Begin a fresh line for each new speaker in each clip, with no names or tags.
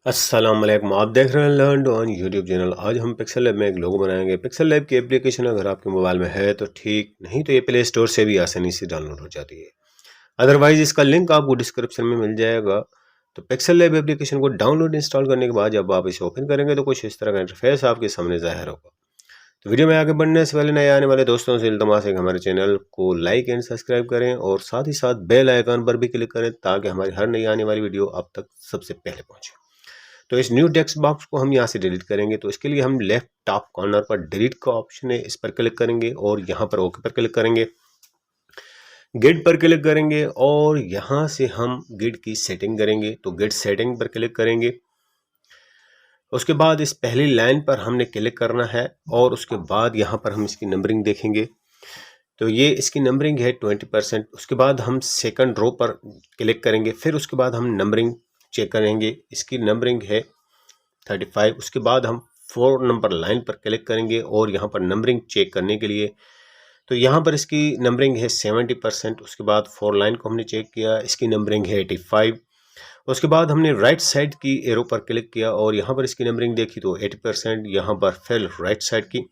अस्सलाम वालेकुम। आप देख रहे हैं लर्न ऑन यूट्यूब चैनल। आज हम पिक्सल लैब में एक लोगो बनाएंगे। पिक्सल लैब की एप्लीकेशन अगर आपके मोबाइल में है तो ठीक, नहीं तो ये प्ले स्टोर से भी आसानी से डाउनलोड हो जाती है। अदरवाइज इसका लिंक आपको डिस्क्रिप्शन में मिल जाएगा। तो पिक्सल लैब एप्लीकेशन को डाउनलोड इंस्टॉल करने के बाद जब आप इसे ओपन करेंगे तो कुछ इस तरह का इंटरफेस आपके सामने ज़ाहिर होगा। तो वीडियो में आगे बढ़ने से पहले नए आने वाले दोस्तों से इल्तमास है कि हमारे चैनल को लाइक एंड सब्सक्राइब करें और साथ ही साथ बेल आइकन पर भी क्लिक करें ताकि हमारी हर नई आने वाली वीडियो आप तक सबसे पहले पहुंचे। तो इस न्यू टेक्स्ट बॉक्स को हम यहाँ से डिलीट करेंगे। तो इसके लिए हम लेफ्ट टॉप कॉर्नर पर डिलीट का ऑप्शन है, इस पर क्लिक करेंगे और यहाँ पर ओके पर क्लिक करेंगे। गिड पर क्लिक करेंगे और यहाँ से हम गिड की सेटिंग करेंगे। तो गिड सेटिंग पर क्लिक करेंगे। उसके बाद इस पहली लाइन पर हमने क्लिक करना है और उसके बाद यहाँ पर हम इसकी नंबरिंग देखेंगे। तो ये इसकी नंबरिंग है 20%। उसके बाद हम सेकंड रो पर क्लिक करेंगे, फिर उसके बाद हम नंबरिंग चेक करेंगे। इसकी नंबरिंग है 35। उसके बाद हम 4 नंबर लाइन पर क्लिक करेंगे और यहाँ पर नंबरिंग चेक करने के लिए, तो यहाँ पर इसकी नंबरिंग है 70%। उसके बाद 4 लाइन को हमने चेक किया, इसकी नंबरिंग है 85। उसके बाद हमने राइट साइड की एरो पर क्लिक किया और यहाँ पर इसकी नंबरिंग देखी तो 80%। यहाँ पर फिर राइट साइड की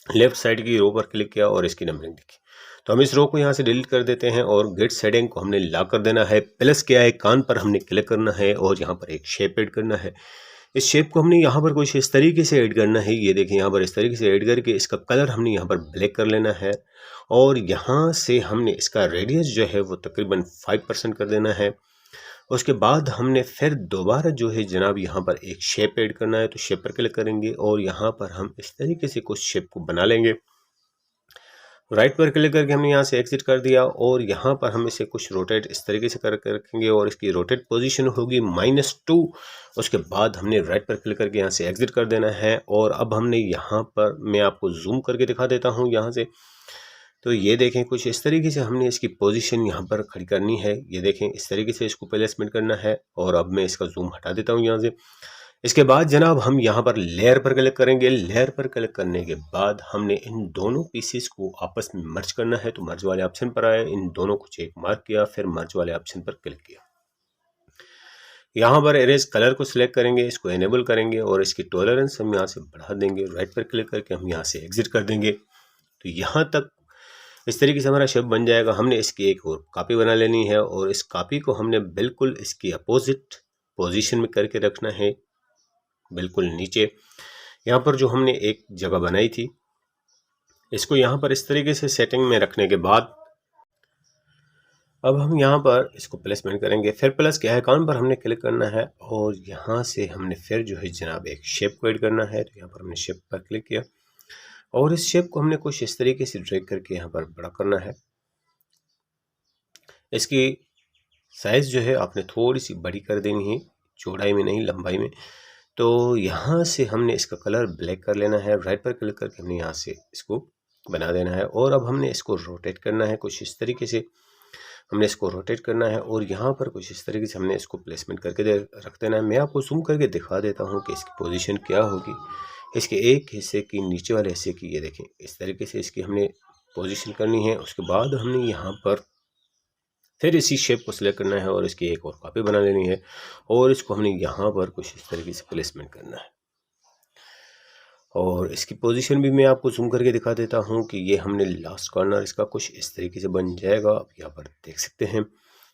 लेफ्ट साइड की रो पर क्लिक किया और इसकी नंबरिंग देखी। तो हम इस रो को यहाँ से डिलीट कर देते हैं और गिड सेटिंग को हमने लॉक कर देना है। प्लस के आइकन पर हमने क्लिक करना है और यहाँ पर एक शेप ऐड करना है। इस शेप को हमने यहाँ पर कुछ इस तरीके से ऐड करना है। ये देखिए यहाँ पर इस तरीके से ऐड करके इसका कलर हमने यहाँ पर ब्लैक कर लेना है और यहाँ से हमने इसका रेडियस जो है वो तकरीबन 5% कर देना है। उसके बाद हमने फिर दोबारा जो है जनाब यहाँ पर एक शेप ऐड करना है। तो शेप पर क्लिक करेंगे और यहाँ पर हम इस तरीके से कुछ शेप को बना लेंगे। राइट पर क्लिक करके हमने यहाँ से एग्जिट कर दिया और यहाँ पर हम इसे कुछ रोटेट इस तरीके से करके रखेंगे और इसकी रोटेट पोजीशन होगी -2। उसके बाद हमने राइट पर क्लिक करके यहाँ से एग्जिट कर देना है और अब हमने यहाँ पर, मैं आपको जूम करके दिखा देता हूँ यहाँ से। तो ये देखें कुछ इस तरीके से हमने इसकी पोजीशन यहाँ पर खड़ी करनी है। ये देखें इस तरीके से इसको प्लेसमेंट करना है और अब मैं इसका जूम हटा देता हूँ यहाँ से। इसके बाद जनाब हम यहाँ पर लेयर पर क्लिक करेंगे। लेयर पर क्लिक करने के बाद हमने इन दोनों पीसेस को आपस में मर्ज करना है। तो मर्ज वाले ऑप्शन पर आए, इन दोनों को चेक मार्क किया, फिर मर्ज वाले ऑप्शन पर क्लिक किया। यहाँ पर इरेज कलर को सिलेक्ट करेंगे, इसको एनेबल करेंगे और इसकी टॉलरेंस हम यहाँ से बढ़ा देंगे। राइट पर क्लिक करके हम यहाँ से एग्जिट कर देंगे। तो यहाँ तक इस तरीके से हमारा शेप बन जाएगा। हमने इसकी एक और कॉपी बना लेनी है और इस कॉपी को हमने बिल्कुल इसकी अपोजिट पोजीशन में करके रखना है, बिल्कुल नीचे। यहाँ पर जो हमने एक जगह बनाई थी, इसको यहाँ पर इस तरीके से सेटिंग में रखने के बाद अब हम यहाँ पर इसको प्लेसमेंट करेंगे। फिर प्लस के आइकॉन पर हमने क्लिक करना है और यहाँ से हमने फिर जो है जनाब एक शेप को ऐड करना है। तो यहाँ पर हमने शेप पर क्लिक किया और इस शेप को हमने कुछ इस तरीके से ड्रैग करके यहाँ पर बड़ा करना है। इसकी साइज जो है आपने थोड़ी सी बड़ी कर देनी है, चौड़ाई में नहीं लंबाई में। तो यहाँ से हमने इसका कलर ब्लैक कर लेना है। राइट पर क्लिक करके हमने यहाँ से इसको बना देना है और अब हमने इसको रोटेट करना है। कुछ इस तरीके से हमने इसको रोटेट करना है और यहाँ पर कुछ इस तरीके से हमने इसको प्लेसमेंट करके रख देना है। मैं आपको जूम करके दिखा देता हूँ कि इसकी पोजीशन क्या होगी। इसके एक हिस्से की, नीचे वाले हिस्से की, ये देखें इस तरीके से इसकी हमने पोजीशन करनी है। उसके बाद हमने यहाँ पर फिर इसी शेप को सिलेक्ट करना है और इसकी एक और कॉपी बना लेनी है और इसको हमने यहाँ पर कुछ इस तरीके से प्लेसमेंट करना है। और इसकी पोजीशन भी मैं आपको जूम करके दिखा देता हूँ कि ये हमने लास्ट कॉर्नर इसका कुछ इस तरीके से बन जाएगा। आप यहाँ पर देख सकते हैं।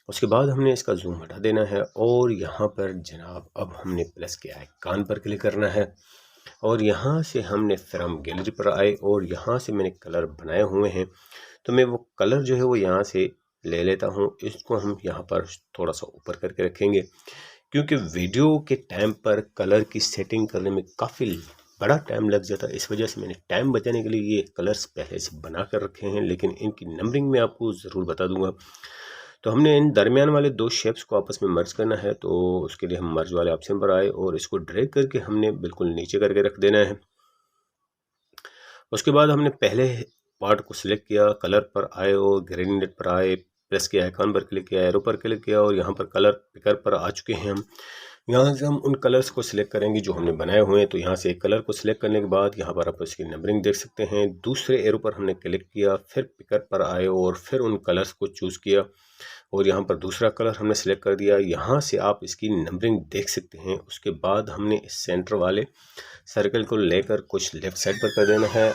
उसके बाद हमने इसका जूम हटा देना है और यहाँ पर जनाब अब हमने प्लस के आइकन पर क्लिक करना है और यहाँ से हमने फिर हम गैलरी पर आए और यहाँ से मैंने कलर बनाए हुए हैं। तो मैं वो कलर जो है वो यहाँ से ले लेता हूँ। इसको हम यहाँ पर थोड़ा सा ऊपर करके रखेंगे क्योंकि वीडियो के टाइम पर कलर की सेटिंग करने में काफ़ी बड़ा टाइम लग जाता है। इस वजह से मैंने टाइम बचाने के लिए ये कलर्स पहले से बना कर रखे हैं, लेकिन इनकी नंबरिंग मैं आपको ज़रूर बता दूंगा। तो हमने इन दरमियान वाले दो शेप्स को आपस में मर्ज करना है। तो उसके लिए हम मर्ज वाले ऑप्शन पर आए और इसको ड्रैग करके हमने बिल्कुल नीचे करके रख देना है। उसके बाद हमने पहले पार्ट को सिलेक्ट किया, कलर पर आए और ग्रेडिएंट पर आए, प्लस के आइकन पर क्लिक किया, एरो पर क्लिक किया और यहाँ पर कलर पिकर पर आ चुके हैं हम। यहाँ से हम उन कलर्स को सिलेक्ट करेंगे जो हमने बनाए हुए हैं। तो यहाँ से एक कलर को सिलेक्ट करने के बाद यहाँ पर आप इसकी नंबरिंग देख सकते हैं। दूसरे एरो पर हमने क्लिक किया, फिर पिकर पर आए और फिर उन कलर्स को चूज़ किया और यहाँ पर दूसरा कलर हमने सेलेक्ट कर दिया। यहाँ से आप इसकी नंबरिंग देख सकते हैं। उसके बाद हमने इस सेंटर वाले सर्कल को लेकर कुछ लेफ्ट साइड पर कर देना है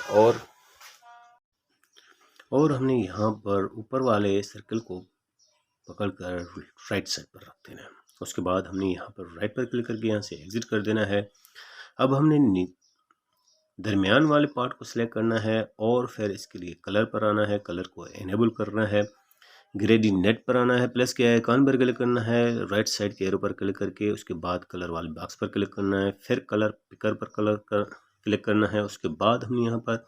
और हमने यहाँ पर ऊपर वाले सर्कल को पकड़कर राइट साइड पर रख देना है। उसके बाद हमने यहाँ पर राइट पर क्लिक करके यहाँ से एग्जिट कर देना है। अब हमने दरमियान वाले पार्ट को सिलेक्ट करना है और फिर इसके लिए कलर पर आना है, कलर को इनेबल करना है, ग्रेडिएंट पर आना है, प्लस के आइकॉन पर क्लिक करना है, राइट साइड के एरो पर क्लिक करके उसके बाद कलर वाले बॉक्स पर क्लिक करना है, फिर कलर पिकर पर क्लिक करना है। उसके बाद हमने यहाँ पर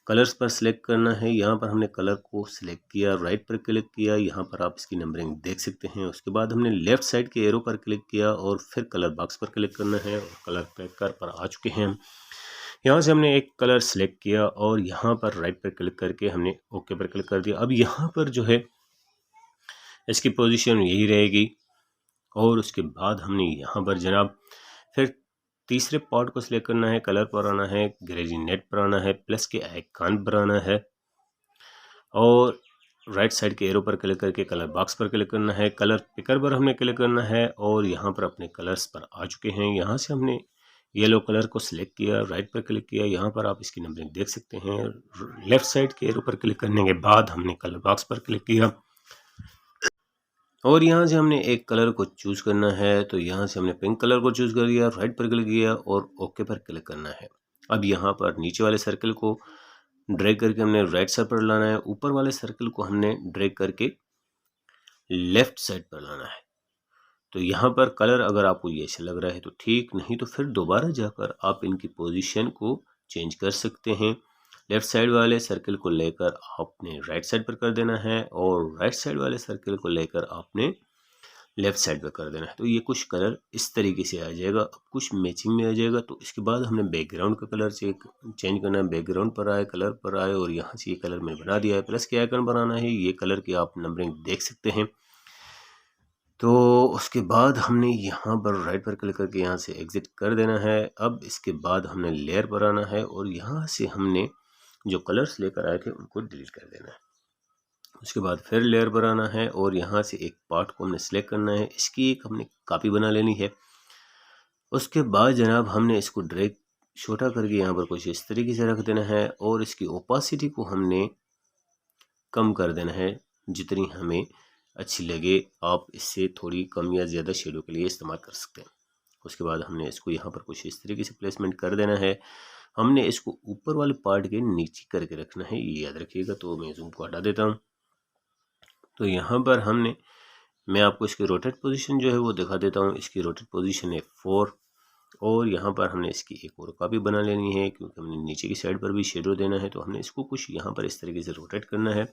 कलर्स पर सिलेक्ट करना है। यहाँ पर हमने कलर को सिलेक्ट किया, राइट पर क्लिक किया, यहाँ पर आप इसकी नंबरिंग देख सकते हैं। उसके बाद हमने लेफ़्ट साइड के एरो पर क्लिक किया और फिर कलर बॉक्स पर क्लिक करना है और कलर पिकर पर आ चुके हैं हम। यहाँ से हमने एक कलर सिलेक्ट किया और यहाँ पर राइट पर क्लिक करके हमने ओके पर क्लिक कर दिया। अब यहाँ पर जो है इसकी पोजीशन यही रहेगी और उसके बाद हमने यहाँ पर जनाब फिर तीसरे पार्ट को सिलेक्ट करना है, कलर पर आना है, ग्रेडिएंट पर आना है, प्लस के आइकॉन पर आना है और राइट साइड के एरो पर क्लिक करके कलर बॉक्स पर क्लिक करना है, कलर पिकर पर हमने क्लिक करना है और यहाँ पर अपने कलर्स पर आ चुके हैं। यहाँ से हमने येलो कलर को सिलेक्ट किया, राइट पर क्लिक किया, यहाँ पर आप इसकी नंबरिंग देख सकते हैं। लेफ्ट साइड के एरो पर क्लिक करने के बाद हमने कलर बॉक्स पर क्लिक किया और यहाँ से हमने एक कलर को चूज़ करना है। तो यहाँ से हमने पिंक कलर को चूज़ कर दिया, राइट पर क्लिक किया और ओके पर क्लिक करना है। अब यहाँ पर नीचे वाले सर्कल को ड्रैग करके हमने राइट साइड पर लाना है, ऊपर वाले सर्कल को हमने ड्रैग करके लेफ़्ट साइड पर लाना है। तो यहाँ पर कलर अगर आपको ये अच्छा लग रहा है तो ठीक, नहीं तो फिर दोबारा जाकर आप इनकी पोजीशन को चेंज कर सकते हैं। लेफ़्ट साइड वाले सर्कल को लेकर आपने राइट साइड पर कर देना है और राइट साइड वाले सर्कल को लेकर आपने लेफ़्ट साइड पर कर देना है। तो ये कुछ कलर इस तरीके से आ जाएगा, कुछ मैचिंग में आ जाएगा। तो इसके बाद हमने बैकग्राउंड का कलर चेंज करना है। बैकग्राउंड पर आए, कलर पर आए और यहाँ से ये कलर मैंने बना दिया है, प्लस के आइकन बनाना है। ये कलर की आप नंबरिंग देख सकते हैं। तो उसके बाद हमने यहाँ पर राइट पर क्लिक करके यहाँ से एग्ज़िट कर देना है। अब इसके बाद हमने लेयर पर आना है और यहाँ से हमने जो कलर्स लेकर आए थे उनको डिलीट कर देना है। उसके बाद फिर लेयर पर आना है और यहाँ से एक पार्ट को हमने सेलेक्ट करना है, इसकी एक हमने कॉपी बना लेनी है। उसके बाद जनाब हमने इसको ड्रैग छोटा करके यहाँ पर कुछ इस तरीके से रख देना है और इसकी ओपासिटी को हमने कम कर देना है जितनी हमें अच्छी लगे। आप इससे थोड़ी कम या ज़्यादा शेडो के लिए इस्तेमाल कर सकते हैं। उसके बाद हमने इसको यहाँ पर कुछ इस तरीके से प्लेसमेंट कर देना है। हमने इसको ऊपर वाले पार्ट के नीचे करके रखना है, ये याद रखिएगा। तो मैं जूम को हटा देता हूँ। तो यहाँ पर मैं आपको इसकी रोटेट पोजीशन जो है वो दिखा देता हूँ। इसकी रोटेट पोजीशन है 4 और यहाँ पर हमने इसकी एक और कॉपी बना लेनी है क्योंकि हमने नीचे की साइड पर भी शेडो देना है। तो हमने इसको कुछ यहाँ पर इस तरीके से रोटेट करना है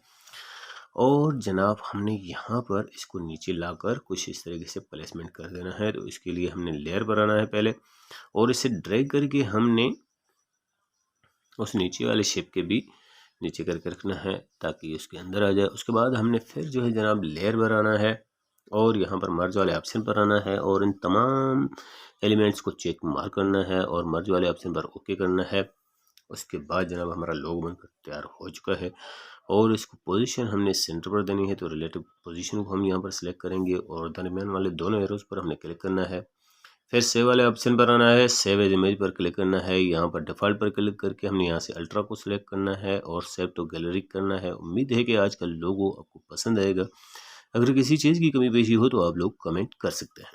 और जनाब हमने यहाँ पर इसको नीचे लाकर कुछ इस तरीके से प्लेसमेंट कर देना है। तो इसके लिए हमने लेयर पर आना है पहले और इसे ड्रैग करके हमने उस नीचे वाले शेप के भी नीचे करके रखना है ताकि उसके अंदर आ जाए। उसके बाद हमने फिर जो है जनाब लेयर पर आना है और यहाँ पर मर्ज वाले ऑप्शन पर आना है और इन तमाम एलिमेंट्स को चेक मार्क करना है और मर्ज वाले ऑप्शन पर ओके करना है। उसके बाद जनाब हमारा लोगो बनकर तैयार हो चुका है और इसको पोजीशन हमने सेंटर पर देनी है। तो रिलेटिव पोजीशन को हम यहाँ पर सिलेक्ट करेंगे और दरमियान वाले दोनों एरोज पर हमने क्लिक करना है। फिर सेव वाले ऑप्शन पर आना है, सेव एज इमेज पर क्लिक करना है। यहाँ पर डिफ़ॉल्ट पर क्लिक करके हमने यहाँ से अल्ट्रा को सिलेक्ट करना है और सेव टू गैलरी करना है। उम्मीद है कि आज का लोगो आपको पसंद आएगा। अगर किसी चीज़ की कमी पेशी हो तो आप लोग कमेंट कर सकते हैं।